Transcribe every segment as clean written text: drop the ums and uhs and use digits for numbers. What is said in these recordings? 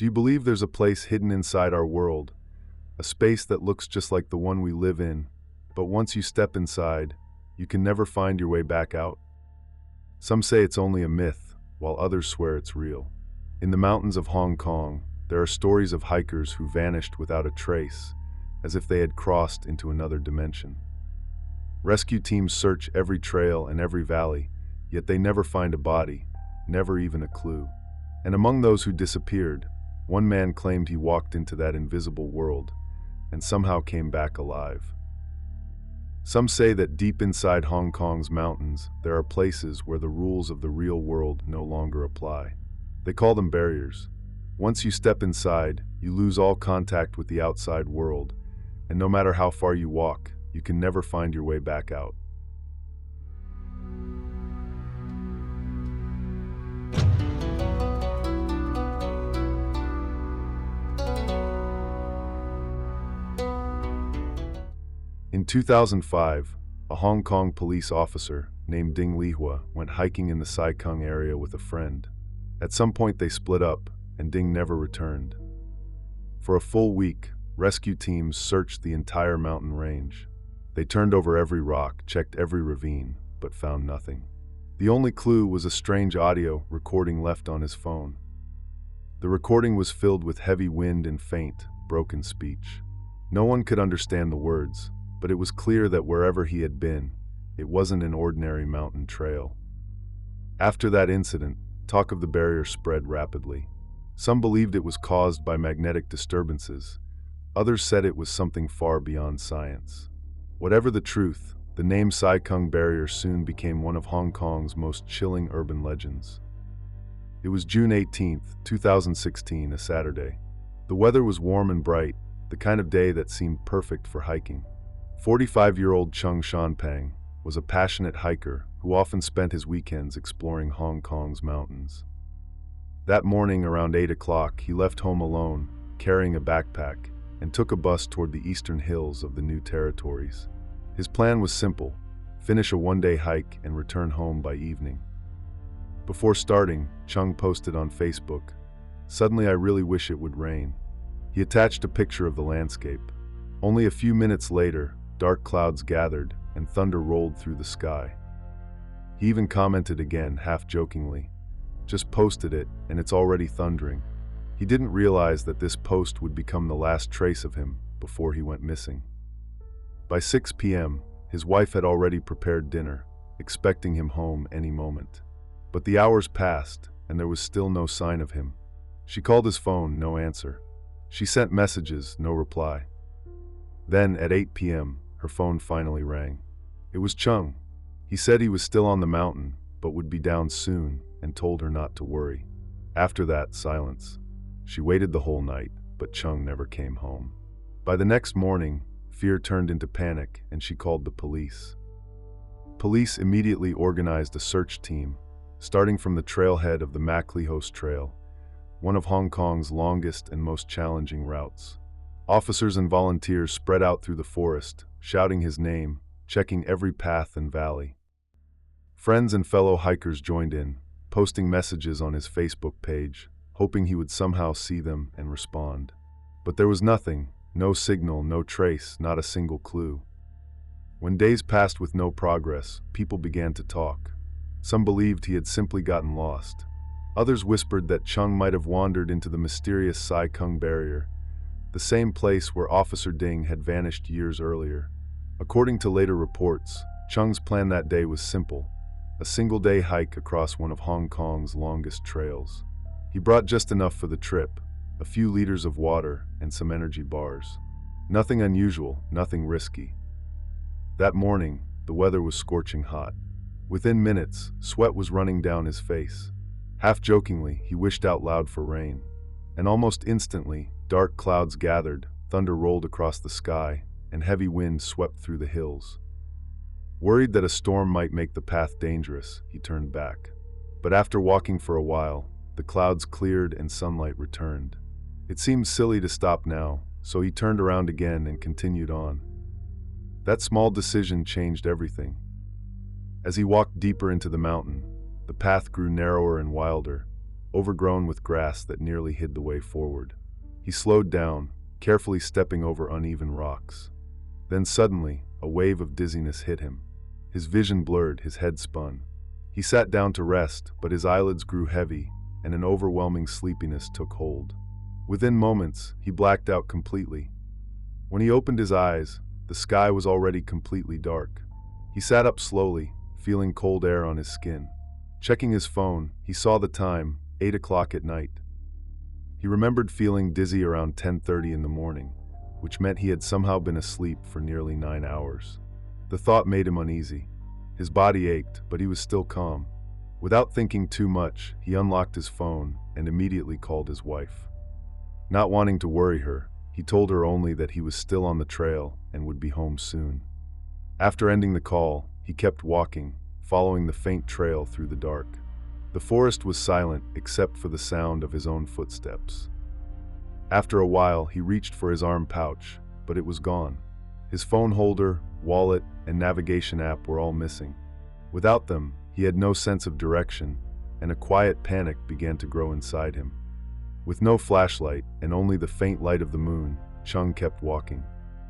Do you believe there's a place hidden inside our world, a space that looks just like the one we live in, but once you step inside, you can never find your way back out? Some say it's only a myth, while others swear it's real. In the mountains of Hong Kong, there are stories of hikers who vanished without a trace, as if they had crossed into another dimension. Rescue teams search every trail and every valley, yet they never find a body, never even a clue. And among those who disappeared, one man claimed he walked into that invisible world and somehow came back alive. Some say that deep inside Hong Kong's mountains, there are places where the rules of the real world no longer apply. They call them barriers. Once you step inside, you lose all contact with the outside world, and no matter how far you walk, you can never find your way back out. In 2005, a Hong Kong police officer named Ding Lihua went hiking in the Sai Kung area with a friend. At some point they split up, and Ding never returned. For a full week, rescue teams searched the entire mountain range. They turned over every rock, checked every ravine, but found nothing. The only clue was a strange audio recording left on his phone. The recording was filled with heavy wind and faint, broken speech. No one could understand the words, but it was clear that wherever he had been, it wasn't an ordinary mountain trail. After that incident, talk of the barrier spread rapidly. Some believed it was caused by magnetic disturbances. Others said it was something far beyond science. Whatever the truth, the name Sai Kung Barrier soon became one of Hong Kong's most chilling urban legends. It was June 18, 2016, a Saturday. The weather was warm and bright, the kind of day that seemed perfect for hiking. 45-year-old Chung Shanpang was a passionate hiker who often spent his weekends exploring Hong Kong's mountains. That morning around 8 o'clock, he left home alone, carrying a backpack, and took a bus toward the eastern hills of the New Territories. His plan was simple: finish a one-day hike and return home by evening. Before starting, Chung posted on Facebook, "Suddenly I really wish it would rain." He attached a picture of the landscape. Only a few minutes later, dark clouds gathered and thunder rolled through the sky. He even commented again, half-jokingly, "Just posted it, and it's already thundering." He didn't realize that this post would become the last trace of him before he went missing. By 6 p.m., his wife had already prepared dinner, expecting him home any moment. But the hours passed, and there was still no sign of him. She called his phone, no answer. She sent messages, no reply. Then, at 8 p.m., her phone finally rang. It was Chung. He said he was still on the mountain, but would be down soon, and told her not to worry. After that, silence. She waited the whole night, but Chung never came home. By the next morning, fear turned into panic, and she called the police. Police immediately organized a search team, starting from the trailhead of the Maclehose Trail, one of Hong Kong's longest and most challenging routes. Officers and volunteers spread out through the forest, shouting his name, checking every path and valley. Friends and fellow hikers joined in, posting messages on his Facebook page, hoping he would somehow see them and respond. But there was nothing, no signal, no trace, not a single clue. When days passed with no progress, people began to talk. Some believed he had simply gotten lost. Others whispered that Chung might have wandered into the mysterious Sai Kung Barrier, the same place where Officer Ding had vanished years earlier. According to later reports, Chung's plan that day was simple: a single-day hike across one of Hong Kong's longest trails. He brought just enough for the trip, a few liters of water and some energy bars. Nothing unusual, nothing risky. That morning, the weather was scorching hot. Within minutes, sweat was running down his face. Half-jokingly, he wished out loud for rain. And almost instantly, dark clouds gathered, thunder rolled across the sky, and heavy wind swept through the hills. Worried that a storm might make the path dangerous, he turned back. But after walking for a while, the clouds cleared and sunlight returned. It seemed silly to stop now, so he turned around again and continued on. That small decision changed everything. As he walked deeper into the mountain, the path grew narrower and wilder. overgrown with grass that nearly hid the way forward. He slowed down, carefully stepping over uneven rocks. Then suddenly, a wave of dizziness hit him. His vision blurred, his head spun. He sat down to rest, but his eyelids grew heavy, and an overwhelming sleepiness took hold. Within moments, he blacked out completely. When he opened his eyes, the sky was already completely dark. He sat up slowly, feeling cold air on his skin. Checking his phone, he saw the time, 8 o'clock at night. He remembered feeling dizzy around 10:30 in the morning, which meant he had somehow been asleep for nearly 9 hours. The thought made him uneasy. His body ached, but he was still calm. Without thinking too much, he unlocked his phone and immediately called his wife. Not wanting to worry her, he told her only that he was still on the trail and would be home soon. After ending the call, he kept walking, following the faint trail through the dark. The forest was silent except for the sound of his own footsteps. After a while, he reached for his arm pouch, but it was gone. His phone holder, wallet, and navigation app were all missing. Without them, he had no sense of direction, and a quiet panic began to grow inside him. With no flashlight and only the faint light of the moon, Chung kept walking.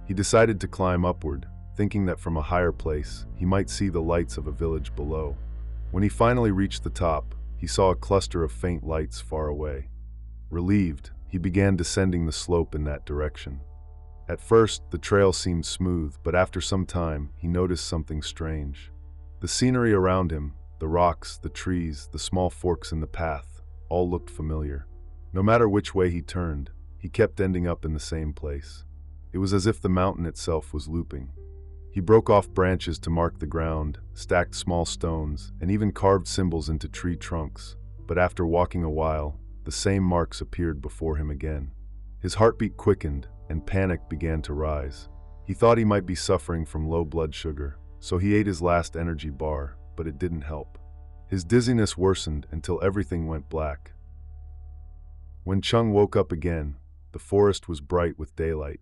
He decided to climb upward, thinking that from a higher place, he might see the lights of a village below. When he finally reached the top, he saw a cluster of faint lights far away. Relieved, he began descending the slope in that direction. At first, the trail seemed smooth, but after some time, he noticed something strange. The scenery around him, the rocks, the trees, the small forks in the path, all looked familiar. No matter which way he turned, he kept ending up in the same place. It was as if the mountain itself was looping. He broke off branches to mark the ground, stacked small stones, and even carved symbols into tree trunks, but after walking a while, the same marks appeared before him again. His heartbeat quickened, and panic began to rise. He thought he might be suffering from low blood sugar, so he ate his last energy bar, but it didn't help. His dizziness worsened until everything went black. When Chung woke up again, the forest was bright with daylight.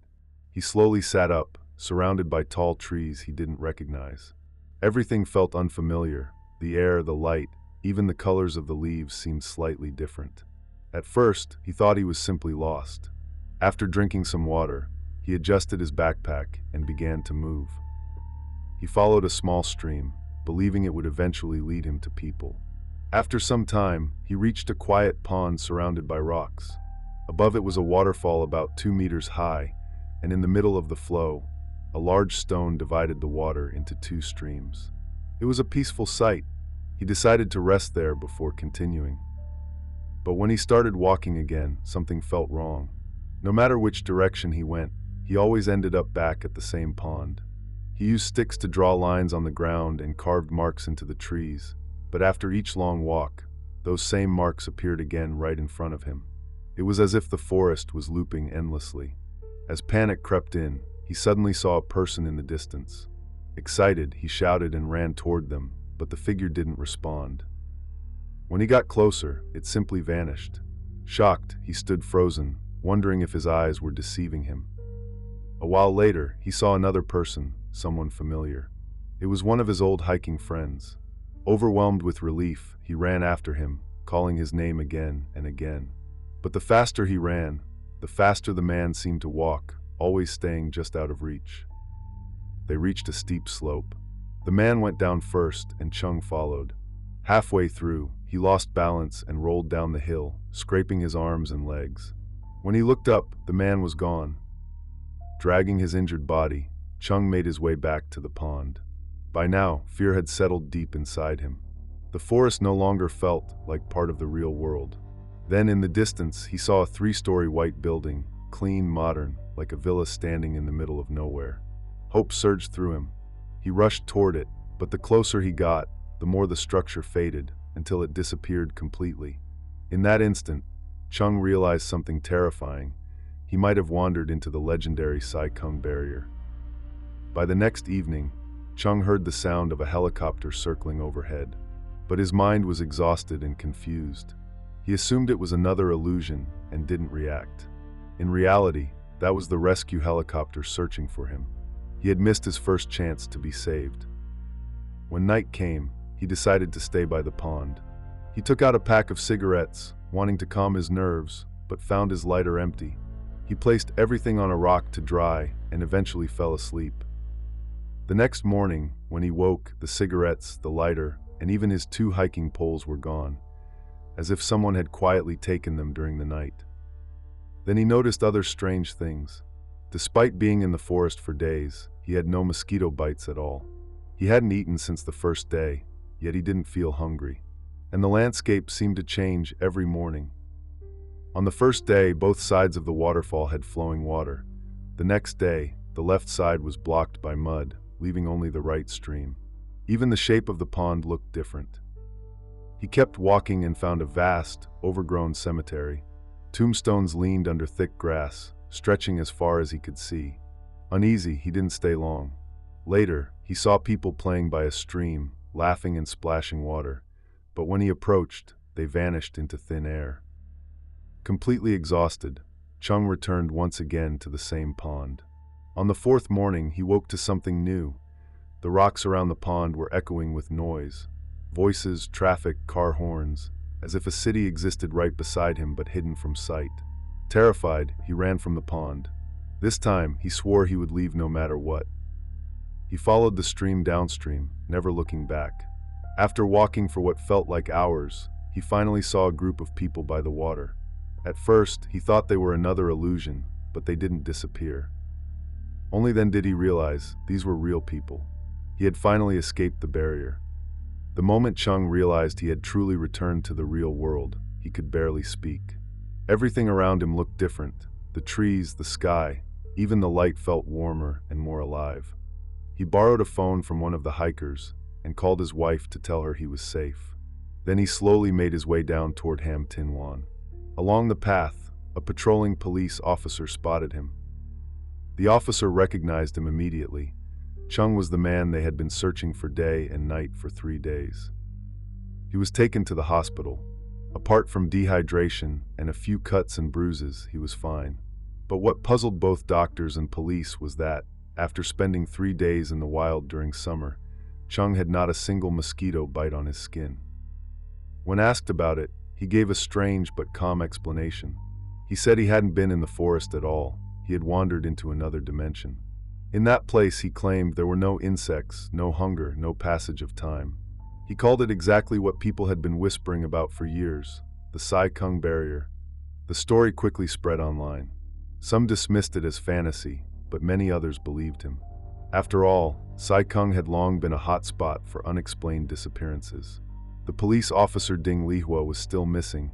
He slowly sat up, surrounded by tall trees he didn't recognize. Everything felt unfamiliar. The air, the light, even the colors of the leaves seemed slightly different. At first, he thought he was simply lost. After drinking some water, he adjusted his backpack and began to move. He followed a small stream, believing it would eventually lead him to people. After some time, he reached a quiet pond surrounded by rocks. Above it was a waterfall about 2 meters high, and in the middle of the flow, a large stone divided the water into 2 streams. It was a peaceful sight. He decided to rest there before continuing. But when he started walking again, something felt wrong. No matter which direction he went, he always ended up back at the same pond. He used sticks to draw lines on the ground and carved marks into the trees, but after each long walk, those same marks appeared again right in front of him. It was as if the forest was looping endlessly. As panic crept in, he suddenly saw a person in the distance. Excited, he shouted and ran toward them, but the figure didn't respond. When he got closer, it simply vanished. Shocked, he stood frozen, wondering if his eyes were deceiving him. A while later, he saw another person, someone familiar. It was one of his old hiking friends. Overwhelmed with relief, he ran after him, calling his name again and again. But the faster he ran, the faster the man seemed to walk, always staying just out of reach. They reached a steep slope. The man went down first, and Chung followed. Halfway through, he lost balance and rolled down the hill, scraping his arms and legs. When he looked up, the man was gone. Dragging his injured body, Chung made his way back to the pond. By now, fear had settled deep inside him. The forest no longer felt like part of the real world. Then in the distance, he saw a 3-story white building, clean, modern, like a villa standing in the middle of nowhere. Hope surged through him. He rushed toward it, but the closer he got, the more the structure faded, until it disappeared completely. In that instant, Chung realized something terrifying. He might have wandered into the legendary Sai Kung Barrier. By the next evening, Chung heard the sound of a helicopter circling overhead, but his mind was exhausted and confused. He assumed it was another illusion and didn't react. In reality, that was the rescue helicopter searching for him. He had missed his first chance to be saved. When night came, he decided to stay by the pond. He took out a pack of cigarettes, wanting to calm his nerves, but found his lighter empty. He placed everything on a rock to dry and eventually fell asleep. The next morning, when he woke, the cigarettes, the lighter, and even his 2 hiking poles were gone, as if someone had quietly taken them during the night. Then he noticed other strange things. Despite being in the forest for days, he had no mosquito bites at all. He hadn't eaten since the first day, yet he didn't feel hungry. And the landscape seemed to change every morning. On the first day, both sides of the waterfall had flowing water. The next day, the left side was blocked by mud, leaving only the right stream. Even the shape of the pond looked different. He kept walking and found a vast, overgrown cemetery. Tombstones leaned under thick grass, stretching as far as he could see. Uneasy, he didn't stay long. Later, he saw people playing by a stream, laughing and splashing water. But when he approached, they vanished into thin air. Completely exhausted, Chung returned once again to the same pond. On the 4th morning, he woke to something new. The rocks around the pond were echoing with noise. Voices, traffic, car horns, as if a city existed right beside him but hidden from sight. Terrified, he ran from the pond. This time, he swore he would leave no matter what. He followed the stream downstream, never looking back. After walking for what felt like hours, he finally saw a group of people by the water. At first, he thought they were another illusion, but they didn't disappear. Only then did he realize these were real people. He had finally escaped the barrier. The moment Chung realized he had truly returned to the real world, he could barely speak. Everything around him looked different. The trees, the sky, even the light felt warmer and more alive. He borrowed a phone from one of the hikers and called his wife to tell her he was safe. Then he slowly made his way down toward Ham Tin Wan. Along the path, a patrolling police officer spotted him. The officer recognized him immediately. Chung was the man they had been searching for day and night for 3 days. He was taken to the hospital. Apart from dehydration and a few cuts and bruises, he was fine. But what puzzled both doctors and police was that, after spending 3 days in the wild during summer, Chung had not a single mosquito bite on his skin. When asked about it, he gave a strange but calm explanation. He said he hadn't been in the forest at all. He had wandered into another dimension. In that place, he claimed, there were no insects, no hunger, no passage of time. He called it exactly what people had been whispering about for years, the Sai Kung Barrier. The story quickly spread online. Some dismissed it as fantasy, but many others believed him. After all, Sai Kung had long been a hot spot for unexplained disappearances. The police officer Ding Lihua was still missing,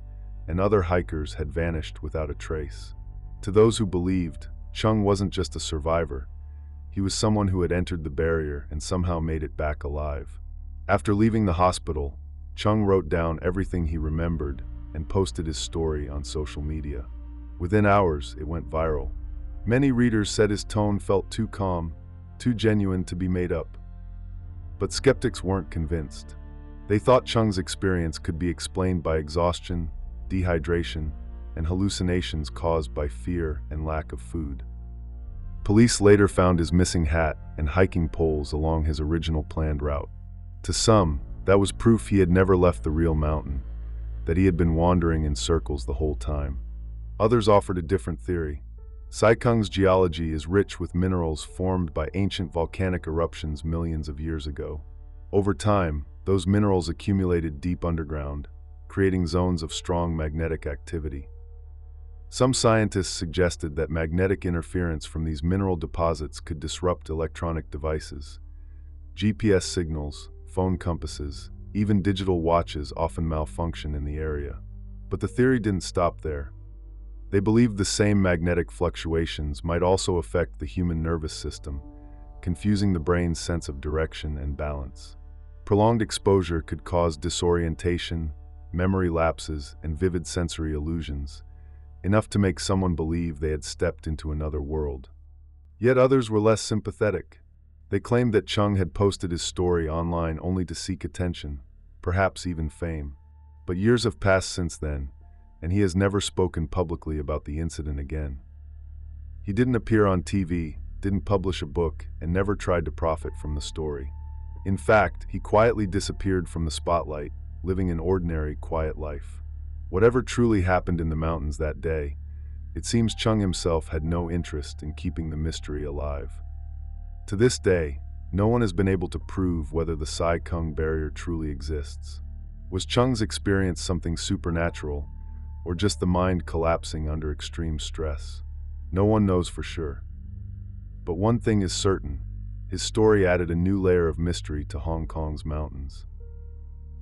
and other hikers had vanished without a trace. To those who believed, Chung wasn't just a survivor. He was someone who had entered the barrier and somehow made it back alive. After leaving the hospital, Chung wrote down everything he remembered and posted his story on social media. Within hours, it went viral. Many readers said his tone felt too calm, too genuine to be made up. But skeptics weren't convinced. They thought Chung's experience could be explained by exhaustion, dehydration, and hallucinations caused by fear and lack of food. Police later found his missing hat and hiking poles along his original planned route. To some, that was proof he had never left the real mountain, that he had been wandering in circles the whole time. Others offered a different theory. Sai Kung's geology is rich with minerals formed by ancient volcanic eruptions millions of years ago. Over time, those minerals accumulated deep underground, creating zones of strong magnetic activity. Some scientists suggested that magnetic interference from these mineral deposits could disrupt electronic devices. GPS signals, phone compasses, even digital watches often malfunction in the area. But the theory didn't stop there. They believed the same magnetic fluctuations might also affect the human nervous system, confusing the brain's sense of direction and balance. Prolonged exposure could cause disorientation, memory lapses, and vivid sensory illusions, enough to make someone believe they had stepped into another world. Yet others were less sympathetic. They claimed that Chung had posted his story online only to seek attention, perhaps even fame. But years have passed since then, and he has never spoken publicly about the incident again. He didn't appear on TV, didn't publish a book, and never tried to profit from the story. In fact, he quietly disappeared from the spotlight, living an ordinary, quiet life. Whatever truly happened in the mountains that day, it seems Chung himself had no interest in keeping the mystery alive. To this day, no one has been able to prove whether the Sai Kung Barrier truly exists. Was Chung's experience something supernatural, or just the mind collapsing under extreme stress? No one knows for sure. But one thing is certain, his story added a new layer of mystery to Hong Kong's mountains.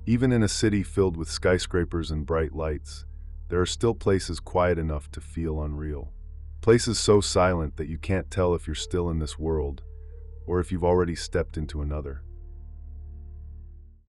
Even in a city filled with skyscrapers and bright lights, there are still places quiet enough to feel unreal. Places so silent that you can't tell if you're still in this world, or if you've already stepped into another.